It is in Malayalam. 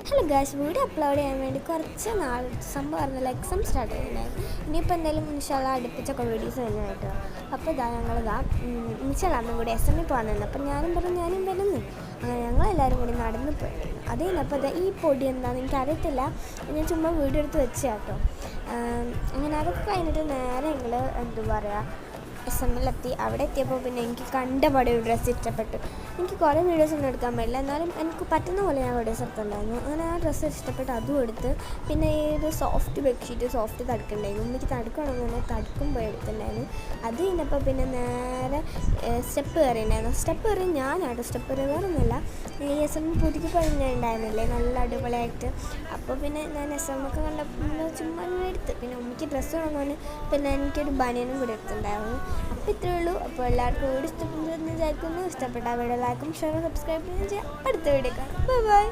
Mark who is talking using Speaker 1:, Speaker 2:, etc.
Speaker 1: ഹലോ ഗായ്സ്, വീഡിയോ അപ്ലോഡ് ചെയ്യാൻ വേണ്ടി കുറച്ച് നാൾ സംഭവം പറഞ്ഞാൽ എക്സാം സ്റ്റാർട്ട് ചെയ്യുന്നുണ്ടായിരുന്നു. ഇനിയിപ്പോൾ എന്തായാലും ഇൻഷാല്ലാ അടുപ്പിച്ചൊക്കെ വീഡിയോസ് വരുന്നതായിട്ടോ. അപ്പോൾ ഞങ്ങളിതാ ഇൻഷാല്ലാ അന്നും കൂടി SME പോകാൻ നിന്ന്. അപ്പോൾ ഞാനും വരുന്നു. അങ്ങനെ ഞങ്ങളെല്ലാവരും കൂടി നടന്നു പോയിരുന്നു. അത് കഴിഞ്ഞപ്പോൾ ഈ പൊടി എന്താണെന്ന് എനിക്കറിയത്തില്ല, ഞാൻ ചുമ്മാ വീഡിയോ എടുത്ത് വെച്ചാട്ടോ. അങ്ങനെ അതൊക്കെ കഴിഞ്ഞിട്ട് നേരെ ഞങ്ങൾ എന്താ പറയുക SMEലെത്തി. അവിടെ എത്തിയപ്പോൾ പിന്നെ എനിക്ക് കണ്ടപാടെ ഒരു ഡ്രസ്സ് ഇഷ്ടപ്പെട്ടു. എനിക്ക് കുറേ വീഡിയോസ് ഒന്നും എടുക്കാൻ പറ്റില്ല, എന്നാലും എനിക്ക് പറ്റുന്ന പോലെ ഞാൻ വീഡിയോസ് എടുത്തിട്ടുണ്ടായിരുന്നു. അങ്ങനെ ആ ഡ്രസ്സ് ഇഷ്ടപ്പെട്ട് അതും എടുത്ത്. പിന്നെ ഏത് സോഫ്റ്റ് ബെഡ്ഷീറ്റ് സോഫ്റ്റ് തടുക്കുന്നുണ്ടായിരുന്നു. എനിക്ക് തടുക്കണമെന്ന് പറഞ്ഞാൽ തടുക്കുമ്പോൾ എടുത്തിട്ടുണ്ടായിരുന്നു. അത് കഴിഞ്ഞപ്പോൾ പിന്നെ നേരെ സ്റ്റെപ്പ് കയറിയിട്ടുണ്ടായിരുന്നു. സ്റ്റെപ്പ് കയറി ഞാനാട്ടോ സ്റ്റെപ്പ് കയറി, വേറൊന്നുമില്ല. ഈ SME പുതുക്കി പറഞ്ഞിട്ടുണ്ടായിരുന്നില്ലേ, നല്ല അടിപൊളിയായിട്ട്. അപ്പോൾ പിന്നെ ഞാൻ SME കണ്ടപ്പോൾ ചുമ്മാ എടുത്ത്. പിന്നെ ഉമ്മയ്ക്ക് ഡ്രസ്സ് വാങ്ങാൻ പിന്നെ എനിക്കൊരു ബനിയനും കൂടി എടുത്തിട്ടുണ്ടായിരുന്നു. അപ്പോൾ ഇത്രയേ ഉള്ളൂ. അപ്പോൾ എല്ലാവർക്കും വീഡിയോ ഇഷ്ടപ്പെട്ടെന്ന് വിചാരിക്കുന്നു. ഇഷ്ടപ്പെട്ട വീഡിയോ ലൈക്കും ഷെയറും സബ്സ്ക്രൈബ് ചെയ്യുകയും ചെയ്യാം. അടുത്ത വീഡിയോ കാണാം. ബൈ.